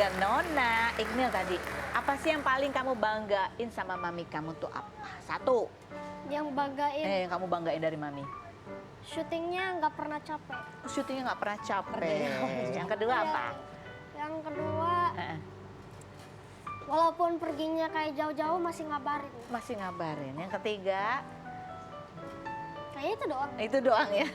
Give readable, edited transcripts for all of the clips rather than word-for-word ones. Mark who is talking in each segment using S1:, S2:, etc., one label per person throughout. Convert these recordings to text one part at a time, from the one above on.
S1: ya Nona. Iqnil tadi, apa sih yang paling kamu banggain sama mami kamu tuh apa? Satu.
S2: Yang banggain,
S1: Yang kamu banggain dari mami?
S2: syutingnya nggak pernah capek.
S1: Syutingnya nggak pernah capek. Yang kedua
S2: Iya.
S1: apa?
S2: Yang kedua,
S1: Heeh.
S2: walaupun perginya kayak jauh-jauh masih ngabarin.
S1: Masih ngabarin. Yang ketiga,
S2: Kayaknya itu doang.
S1: itu doang ya.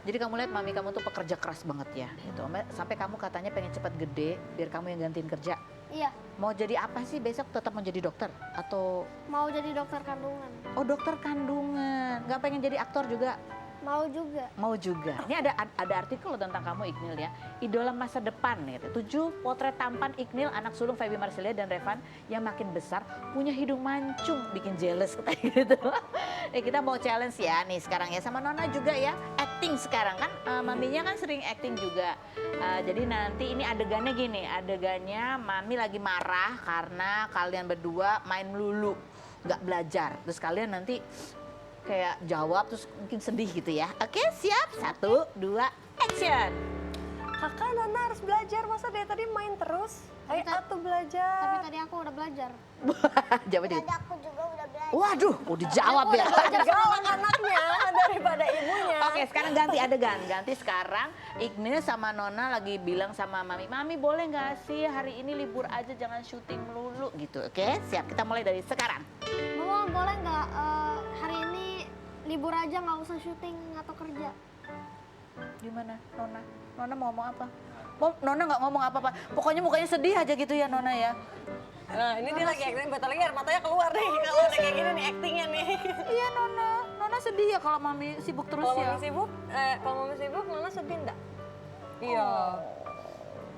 S1: Jadi kamu lihat mami kamu tuh pekerja keras banget ya. Gitu. Sampai kamu katanya pengen cepat gede biar kamu yang gantiin kerja.
S2: Iya,
S1: Mau jadi apa sih besok? Tetap mau jadi dokter atau
S2: mau jadi dokter kandungan.
S1: oh dokter kandungan? Nggak pengen jadi aktor juga?
S2: Mau juga.
S1: Mau juga. Ini ada artikel loh tentang kamu Iqnil ya. Idola masa depan gitu. 7 potret tampan Iqnil, anak sulung Feby Marsilia dan Revan yang makin besar punya hidung mancung, bikin jealous kayak gitu. Kita mau challenge ya nih sekarang ya sama Nona juga ya. Acting sekarang kan maminya kan sering acting juga. Jadi nanti ini adegannya gini, adegannya mami lagi marah karena kalian berdua main melulu, nggak belajar. Terus kalian nanti kayak jawab terus mungkin sedih gitu ya. Oke, siap? 1, 2, action.
S3: Kakak Nona harus belajar, masa dari tadi main terus? Ayo atuh belajar.
S2: Tapi tadi aku udah belajar.
S1: Jawab aja.
S2: Tadi aku juga udah belajar.
S1: Waduh, udah dijawab ya.
S3: Galak anaknya daripada ibunya.
S1: Oke, sekarang ganti adegan. Ganti sekarang Iqnil sama Nona lagi bilang sama Mami, Mami boleh nggak sih hari ini libur aja jangan syuting melulu gitu. Oke, siap. Kita mulai dari sekarang.
S2: Mama boleh nggak hari ini libur aja nggak usah syuting atau kerja?
S1: Gimana Nona? Nona mau ngomong apa? Nona nggak ngomong apa-apa. Pokoknya mukanya sedih aja gitu ya Nona ya.
S3: Nah ini dia lagi acting, bentar lagi air matanya keluar nih kalau udah kayak gini nih actingnya nih.
S1: Iya Nona. Nona sedih ya kalau Mami sibuk terus
S3: Kalau
S1: ya.
S3: mami sibuk, Nona sedih enggak? Iya.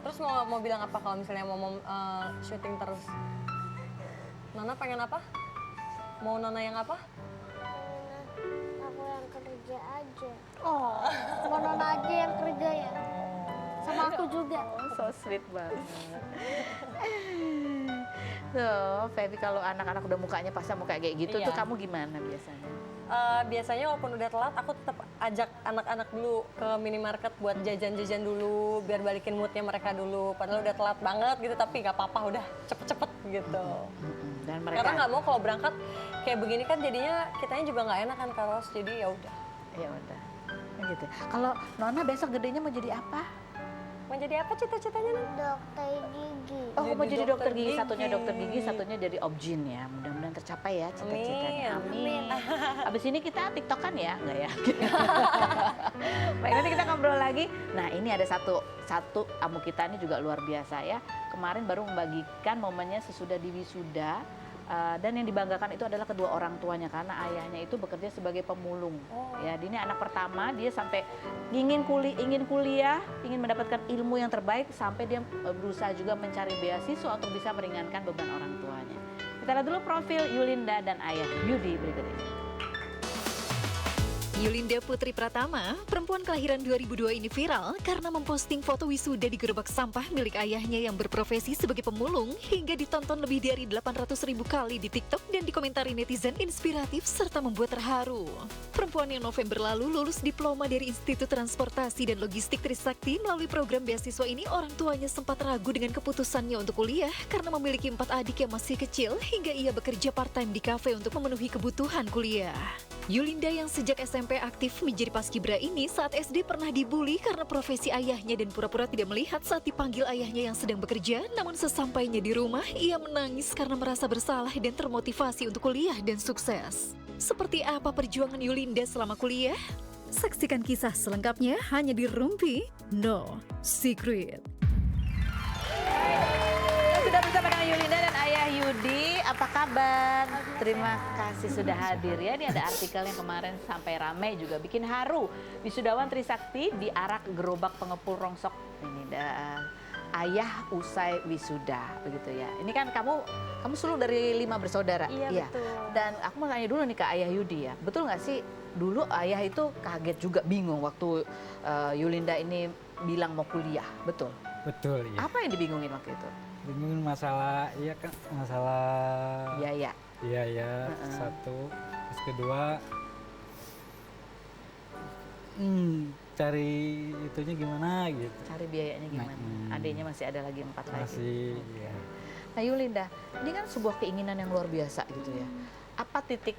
S3: Terus mau bilang apa kalau misalnya mau syuting terus? Nona pengen apa? Mau Nona yang apa?
S2: Aku yang kerja aja.
S1: Oh,
S2: Mau Nona aja yang kerja ya. Sama aku juga.
S1: so sweet banget. Tuh, Feby kalau anak-anak udah mukanya pasang muka kayak gitu
S3: Iya.
S1: tuh kamu gimana biasanya?
S3: Biasanya walaupun udah telat, aku tetap ajak anak-anak dulu ke minimarket buat jajan-jajan dulu, biar balikin moodnya mereka dulu. Padahal udah telat banget gitu, tapi nggak apa-apa, udah cepet-cepet gitu.
S1: Dan mereka
S3: Karena nggak mau kalau berangkat kayak begini kan jadinya kitanya juga nggak enak kan Karos, jadi ya udah.
S1: ya udah. Gitu. Kalau Nona besok gedenya mau jadi apa?
S3: Mau jadi apa cita-citanya nih?
S2: Dokter gigi.
S1: Oh,
S3: Jadi
S1: mau jadi dokter
S3: dokter
S1: gigi.
S3: gigi.
S1: Satunya dokter gigi, satunya jadi objin ya. Mudah-mudahan tercapai ya cita-citanya. Amin. Abis ini kita tiktokan ya, enggak ya? Baik, nanti kita ngobrol lagi. Nah, ini ada satu tamu kita ini juga luar biasa ya. Kemarin baru membagikan momennya sesudah diwisuda. Dan yang dibanggakan itu adalah kedua orang tuanya karena ayahnya itu bekerja sebagai pemulung. Ya, dia ini anak pertama, dia sampai ingin kuliah, ingin mendapatkan ilmu yang terbaik sampai dia berusaha juga mencari beasiswa untuk bisa meringankan beban orang tuanya. Kita lihat dulu profil Yulinda dan ayah Yudi berikut ini.
S4: Yulinda Putri Pratama, perempuan kelahiran 2002 ini viral karena memposting foto wisuda di gerobak sampah milik ayahnya yang berprofesi sebagai pemulung hingga ditonton lebih dari 800.000 kali di TikTok dan dikomentari netizen inspiratif serta membuat terharu. Perempuan yang November lalu lulus diploma dari Institut Transportasi dan Logistik Trisakti melalui program beasiswa ini, orang tuanya sempat ragu dengan keputusannya untuk kuliah karena memiliki 4 adik yang masih kecil hingga ia bekerja part-time di kafe untuk memenuhi kebutuhan kuliah. Yulinda yang sejak SMP aktif menjadi paskibra ini saat SD pernah dibully karena profesi ayahnya dan pura-pura tidak melihat saat dipanggil ayahnya yang sedang bekerja. Namun sesampainya di rumah, ia menangis karena merasa bersalah dan termotivasi untuk kuliah dan sukses. Seperti apa perjuangan Yulinda selama kuliah? Saksikan kisah selengkapnya hanya di Rumpi No Secret.
S1: Sudah bersama dengan Yulinda dan ayah Yudi. Apa kabar? Terima kasih sudah hadir ya. Ini ada artikel yang kemarin sampai ramai juga bikin haru. Wisudawan Trisakti diarak gerobak pengepul rongsok. Ini ayah usai wisuda begitu ya. Ini kan kamu sulung dari 5 bersaudara.
S3: Iya, betul.
S1: Dan aku mau tanya dulu nih ke ayah Yudi ya. Betul nggak sih dulu ayah itu kaget juga bingung waktu Yulinda ini bilang mau kuliah, betul?
S5: Betul, iya.
S1: Apa yang dibingungin waktu itu?
S5: Bingung masalah, iya kan, masalah
S1: Iya.
S5: iya, satu. Terus kedua, cari itunya gimana gitu.
S1: Cari biayanya gimana? Adiknya masih ada lagi 4 lagi.
S5: Masih, ya.
S1: Nah Yulinda, ini kan sebuah keinginan yang luar biasa gitu ya. Apa titik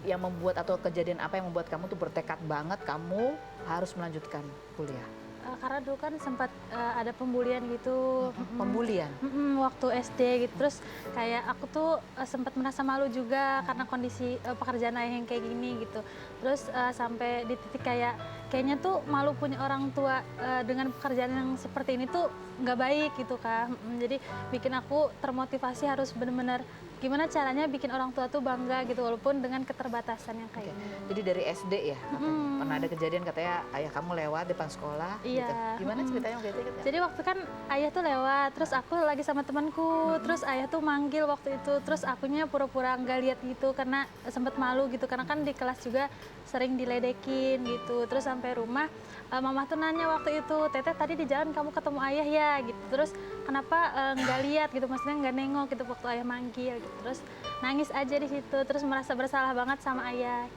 S1: yang membuat atau kejadian apa yang membuat kamu tuh bertekad banget kamu harus melanjutkan kuliah?
S6: Karena dulu kan sempat ada pembulian gitu.
S1: Pembulian?
S6: Waktu SD gitu. Terus kayak aku tuh sempat merasa malu juga karena kondisi pekerjaan ayah yang kayak gini gitu. Terus sampai di titik kayaknya tuh malu punya orang tua dengan pekerjaan yang seperti ini tuh nggak baik gitu kan. Jadi bikin aku termotivasi harus benar-benar gimana caranya bikin orang tua tuh bangga gitu walaupun dengan keterbatasan yang kayak gini.
S1: Jadi dari SD ya katanya? Pernah ada kejadian katanya ayah kamu lewat depan sekolah
S6: Iya.
S1: gitu. Gimana ceritanya waktu itu?
S6: Jadi waktu kan ayah tuh lewat, terus aku lagi sama temanku, terus ayah tuh manggil waktu itu, terus akunya pura-pura nggak lihat gitu karena sempat malu gitu karena kan di kelas juga sering diledekin gitu. Terus sampai rumah mama tuh nanya waktu itu, Teteh tadi di jalan kamu ketemu ayah ya gitu. Terus kenapa nggak lihat gitu, maksudnya nggak nengok gitu waktu ayah manggil gitu. Terus nangis aja di situ, terus merasa bersalah banget sama ayah.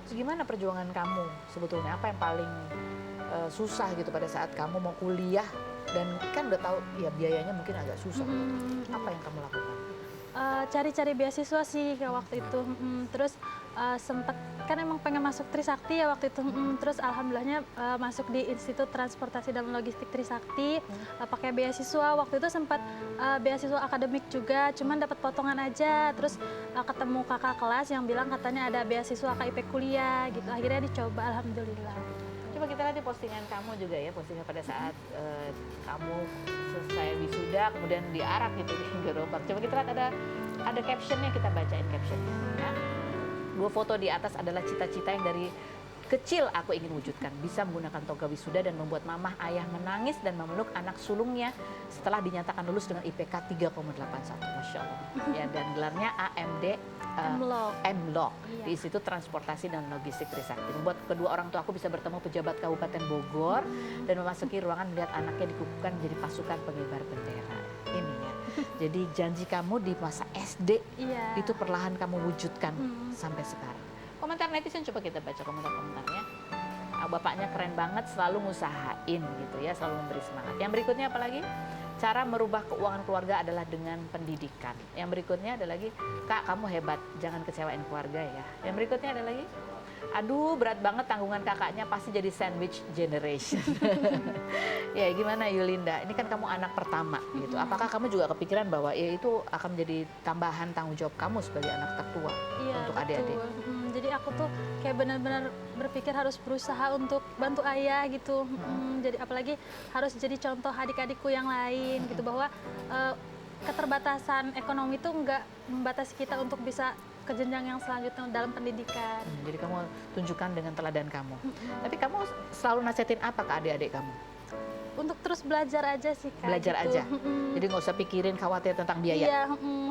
S1: Terus gimana perjuangan kamu sebetulnya? Apa yang paling susah gitu pada saat kamu mau kuliah dan kan udah tahu ya biayanya mungkin agak susah gitu. Apa yang kamu lakukan?
S6: Cari-cari beasiswa sih kayak waktu itu. Terus sempat kan emang pengen masuk Trisakti ya waktu itu. Terus alhamdulillahnya masuk di Institut Transportasi dan Logistik Trisakti. Pakai beasiswa waktu itu sempat beasiswa akademik juga, cuman dapat potongan aja. Terus ketemu kakak kelas yang bilang katanya ada beasiswa KIP kuliah gitu. Akhirnya dicoba, alhamdulillah.
S1: Coba kita lihat di postingan kamu juga ya, postingan pada saat kamu selesai wisuda kemudian diarak gitu di gerobak. Coba kita lihat ada captionnya, kita bacain captionnya ya. 2 foto di atas adalah cita-cita yang dari kecil aku ingin wujudkan, bisa menggunakan toga wisuda dan membuat mamah ayah menangis dan memeluk anak sulungnya setelah dinyatakan lulus dengan IPK 3,81. Masya Allah. Ya, dan gelarnya AMD M.Log
S6: Iya.
S1: di Institut Transportasi dan Logistik Trisakti. Membuat kedua orang tua aku bisa bertemu pejabat Kabupaten Bogor dan memasuki ruangan melihat anaknya dikukuhkan menjadi pasukan pengibar bendera. Ini ya. Jadi janji kamu di masa SD
S6: Iya.
S1: itu perlahan kamu wujudkan sampai sekarang. Komentar netizen coba kita baca komentar-komentarnya. Bapaknya keren banget, selalu ngusahain gitu ya, selalu memberi semangat. Yang berikutnya apa lagi? Cara merubah keuangan keluarga adalah dengan pendidikan. Yang berikutnya ada lagi, Kak kamu hebat, jangan kecewain keluarga ya. Yang berikutnya ada lagi, aduh berat banget tanggungan kakaknya, pasti jadi sandwich generation. Ya gimana Yulinda, ini kan kamu anak pertama gitu. Apakah kamu juga kepikiran bahwa ya itu akan menjadi tambahan tanggung jawab kamu sebagai anak tertua untuk adik-adik?
S6: Jadi aku tuh kayak benar-benar berpikir harus berusaha untuk bantu ayah gitu. Jadi apalagi harus jadi contoh adik-adikku yang lain gitu, bahwa keterbatasan ekonomi itu nggak membatasi kita untuk bisa ke jenjang yang selanjutnya dalam pendidikan.
S1: Jadi kamu tunjukkan dengan teladan kamu. Tapi kamu selalu nasihatin apa ke adik-adik kamu?
S6: Untuk terus belajar aja sih Kak.
S1: Belajar
S6: gitu.
S1: aja. Jadi nggak usah pikirin khawatir tentang biaya.
S6: Iya,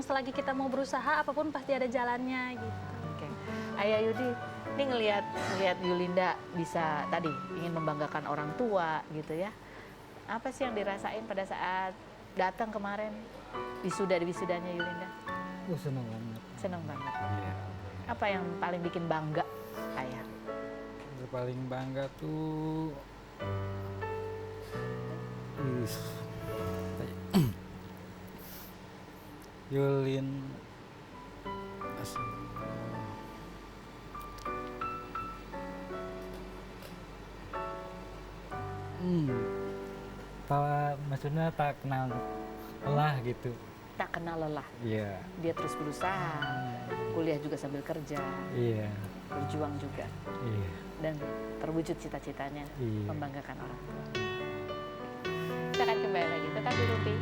S6: selagi kita mau berusaha apapun pasti ada jalannya gitu.
S1: Oke. Ayah Yudi, ini ngelihat Yulinda bisa tadi ingin membanggakan orang tua gitu ya. Apa sih yang dirasain pada saat datang kemarin wisudanya Yulinda?
S5: Senang banget.
S1: Senang banget.
S5: Iya.
S1: Apa yang paling bikin bangga ayah?
S5: Yang paling bangga tuh Yulin maksudnya tak kenal lelah gitu.
S1: Tak kenal lelah.
S5: Iya.
S1: Dia terus berusaha, kuliah juga sambil kerja,
S5: Iya.
S1: berjuang juga,
S5: Iya.
S1: dan terwujud cita-citanya
S5: Iya.
S1: membanggakan orang tua. Kita akan kembali lagi, tetap di Rupi.